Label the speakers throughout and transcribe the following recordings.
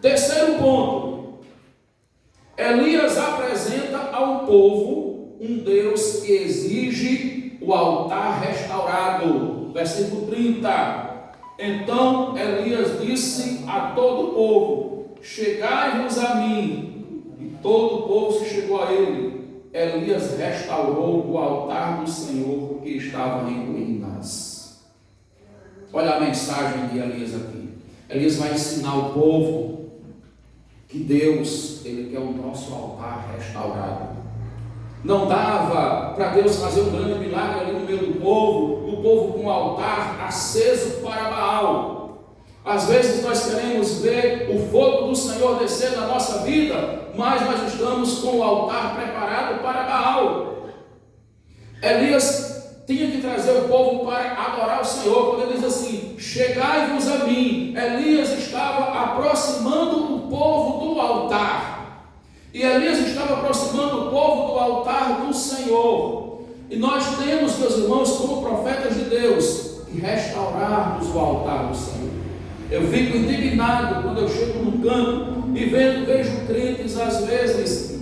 Speaker 1: Terceiro ponto, Elias apresenta ao povo um Deus que exige o altar restaurado. Versículo 30. Então Elias disse a todo o povo: chegai-vos a mim. E todo o povo se chegou a ele. Elias restaurou o altar do Senhor que estava em ruínas. Olha a mensagem de Elias aqui. Elias vai ensinar o povo que Deus, Ele quer o nosso altar restaurado. Não dava para Deus fazer um grande milagre ali no meio do povo, o povo com o altar aceso para Baal. Às vezes nós queremos ver o fogo do Senhor descer na nossa vida, mas nós estamos com o altar preparado para Baal. Elias tinha que trazer o povo para adorar o Senhor. Quando ele diz assim: chegai-vos a mim, Elias estava aproximando o povo do altar. E Elias estava aproximando o povo do altar do Senhor. E nós temos, meus irmãos, como profetas de Deus, que restaurarmos o altar do Senhor. Eu fico indignado quando eu chego no campo e vejo crentes, às vezes,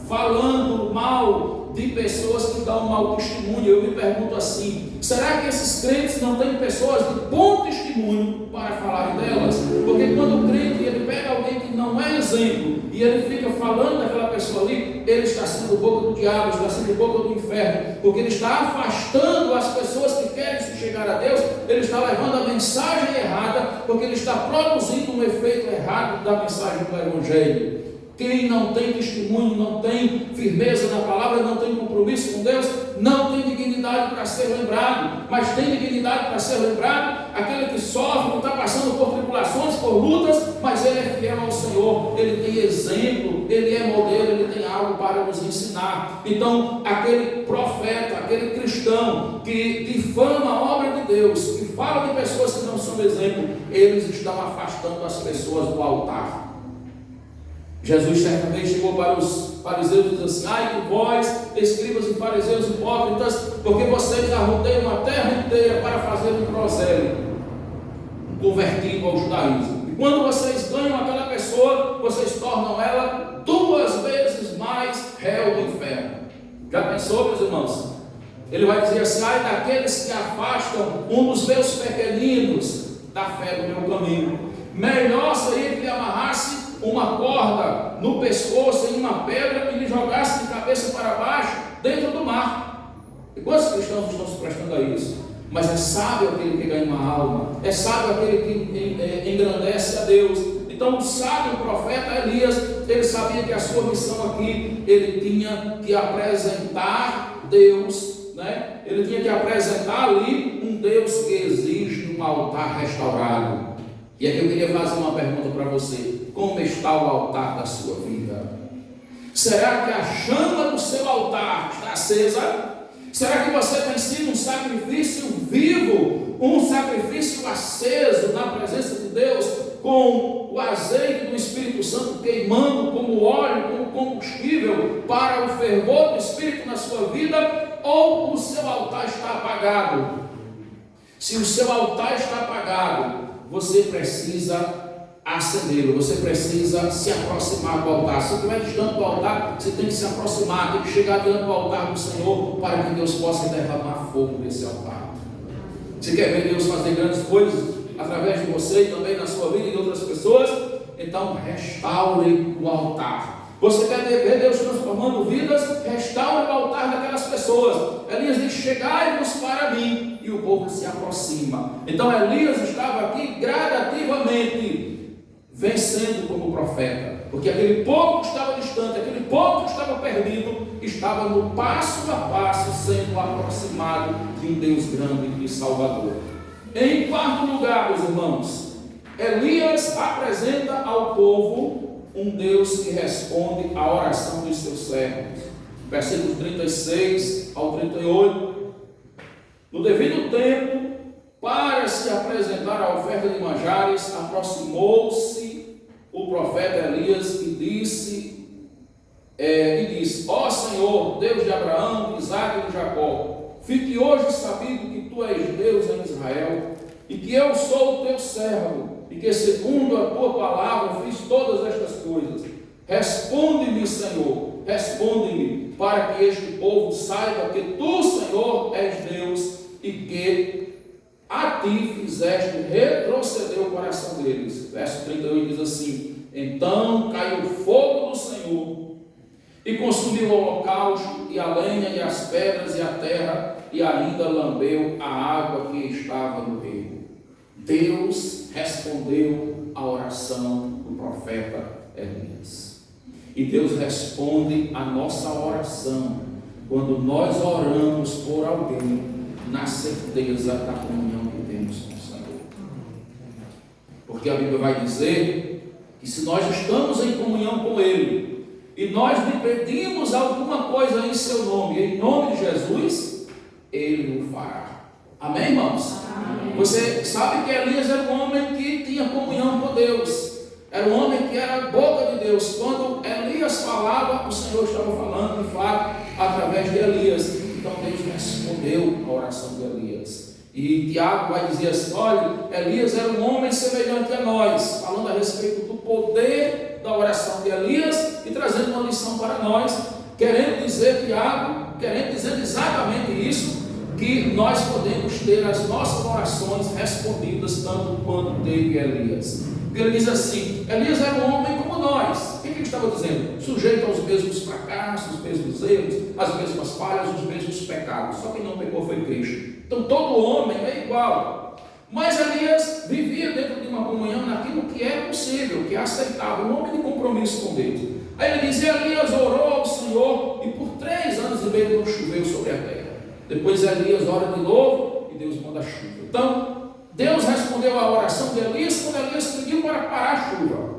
Speaker 1: falando mal de pessoas que dão um mau testemunho. Eu me pergunto assim: será que esses crentes não têm pessoas de bom testemunho para falarem delas? Porque quando o crente ele pega alguém que não é exemplo e ele fica falando daquela pessoa ali, ele está sendo boca do diabo, está sendo boca do inferno, porque ele está afastando as pessoas que querem se chegar a Deus. Ele está levando a mensagem errada, porque ele está produzindo um efeito errado da mensagem do Evangelho. Quem não tem testemunho, não tem firmeza na palavra, não tem compromisso com Deus, não tem dignidade para ser lembrado. Mas tem dignidade para ser lembrado aquele que sofre, que está passando por tribulações, por lutas, mas ele é fiel ao Senhor, ele tem exemplo, ele é modelo, ele tem algo para nos ensinar. Então, aquele profeta, aquele cristão que difama a obra de Deus, que fala de pessoas que não são exemplo, eles estão afastando as pessoas do altar. Jesus certa vez chegou para os fariseus e disse assim: ai que vós, escribas e fariseus hipócritas, porque vocês arroteiam a terra inteira para fazer um prosélito, um convertido ao judaísmo. E quando vocês ganham aquela pessoa, vocês tornam ela 2 vezes mais réu do inferno. Já pensou, meus irmãos? Ele vai dizer assim: ai daqueles que afastam um dos meus pequeninos da fé do meu caminho. Melhor seria que ele amarrasse uma corda no pescoço em uma pedra e lhe jogasse de cabeça para baixo dentro do mar. E quantos cristãos estão se prestando a isso? Mas é sábio aquele que ganha uma alma, é sábio aquele que engrandece a Deus. Então o sábio profeta Elias, ele sabia que a sua missão aqui, ele tinha que apresentar Deus, né? Ele tinha que apresentar ali um Deus que exige um altar restaurado. E aqui eu queria fazer uma pergunta para você: como está o altar da sua vida? Será que a chama do seu altar está acesa? Será que você tem sido um sacrifício vivo, um sacrifício aceso na presença de Deus, com o azeite do Espírito Santo queimando como óleo, como combustível para o fervor do Espírito na sua vida? Ou o seu altar está apagado? Se o seu altar está apagado, você precisa acendê-lo, você precisa se aproximar do altar. Se estiver distante do altar, você tem que se aproximar, tem que chegar diante do altar do Senhor, para que Deus possa derramar fogo nesse altar. Você quer ver Deus fazer grandes coisas através de você e também na sua vida e de outras pessoas? Então restaure o altar. Você quer ver Deus transformando vidas? Restaure o altar daquelas pessoas. Elias diz: chegai-vos para mim. E o povo se aproxima. Então Elias estava aqui gradativamente vencendo como profeta, porque aquele povo que estava distante, aquele povo que estava perdido, estava no passo a passo sendo aproximado de um Deus grande e Salvador. Em quarto lugar, meus irmãos, Elias apresenta ao povo um Deus que responde à oração dos seus servos. Versículos 36 ao 38. No devido tempo, para se apresentar a oferta de manjares, aproximou-se o profeta Elias e disse: ó Senhor, Deus de Abraão, de Isaque e de Jacó, fique hoje sabido que tu és Deus em Israel, e que eu sou o teu servo, e que segundo a tua palavra fiz todas estas coisas. Responde-me, Senhor, responde-me, para que este povo saiba que tu, Senhor, és Deus e que a ti fizeste retroceder o coração deles. Verso 38 diz assim: então caiu o fogo do Senhor e consumiu o holocausto e a lenha e as pedras e a terra, e ainda lambeu a água que estava no rego. Deus respondeu à oração do profeta Elias. E Deus responde a nossa oração quando nós oramos por alguém na certeza da comunhão que temos com o Senhor. Porque a Bíblia vai dizer que se nós estamos em comunhão com Ele e nós lhe pedimos alguma coisa em seu nome, em nome de Jesus, Ele o fará. Amém, irmãos? Amém. Você sabe que Elias era um homem que tinha comunhão com Deus. Era um homem que era a boca de Deus. Quando Elias falava, o Senhor estava falando, de fato, através de Elias. Então Deus respondeu a oração de Elias. E Tiago vai dizer assim: olha, Elias era um homem semelhante a nós, falando a respeito do poder da oração de Elias e trazendo uma lição para nós, querendo dizer, Tiago, querendo dizer exatamente isso, que nós podemos ter as nossas orações respondidas tanto quanto teve Elias. Ele diz assim: Elias era um homem como nós. O que ele estava dizendo? Sujeito aos mesmos fracassos, os mesmos erros, as mesmas falhas, os mesmos pecados. Só quem não pecou foi Cristo. Então todo homem é igual. Mas Elias vivia dentro de uma comunhão naquilo que é possível, que é aceitável, um homem de compromisso com Deus. Aí ele diz: Elias orou ao Senhor e por 3 anos e meio não choveu sobre a terra. Depois Elias ora de novo e Deus manda chuva. Então Deus respondeu a oração de Elias quando Elias pediu para parar a chuva.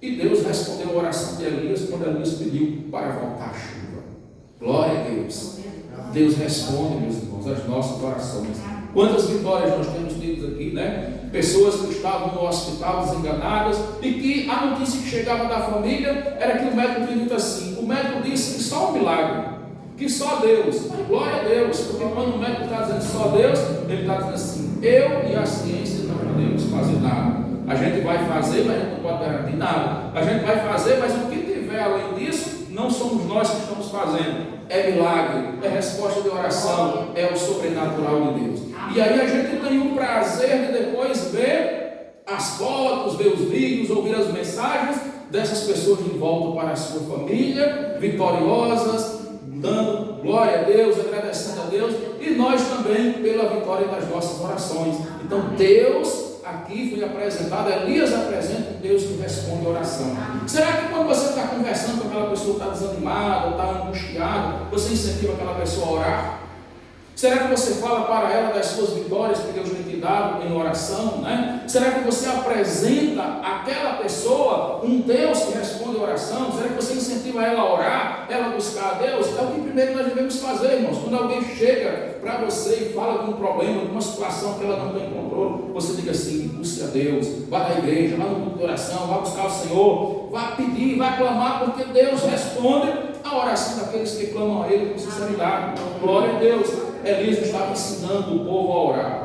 Speaker 1: E Deus respondeu a oração de Elias quando Elias pediu para voltar a chuva. Glória a Deus. Deus responde, meus irmãos, as nossas orações. Quantas vitórias nós temos tido aqui, né? Pessoas que estavam no hospital desenganadas e que a notícia que chegava da família era que o médico tinha dito assim. O médico disse que só um milagre, que só Deus. Mas glória a Deus, porque quando o médico está dizendo só Deus, ele está dizendo assim: eu e a ciência não podemos fazer nada. A gente vai fazer, mas a gente não pode garantir nada. A gente vai fazer, mas o que tiver além disso, não somos nós que estamos fazendo. É milagre, é resposta de oração, é o sobrenatural de Deus. E aí a gente tem o prazer de depois ver as fotos, ver os vídeos, ouvir as mensagens dessas pessoas de volta para a sua família, vitoriosas, dando glória a Deus, agradecendo a Deus, e nós também pela vitória das nossas orações. Então Deus aqui foi apresentado, Elias apresenta um Deus que responde a oração. Será que quando você está conversando com aquela pessoa que está desanimada, ou está angustiada, você incentiva aquela pessoa a orar? Será que você fala para ela das suas vitórias que Deus tem te dado em oração, né? Será que você apresenta àquela pessoa um Deus que responde a oração? Será que você incentiva ela a orar, ela a buscar a Deus? É o que primeiro nós devemos fazer, irmãos. Quando alguém chega para você e fala de um problema, de uma situação que ela não tem controle, você diga assim: busque a Deus, vá na igreja, vá no culto de oração, vá buscar o Senhor, vá pedir, vá clamar, porque Deus responde a oração daqueles que clamam a Ele com sinceridade. Glória a Deus. Elias estava ensinando o povo a orar.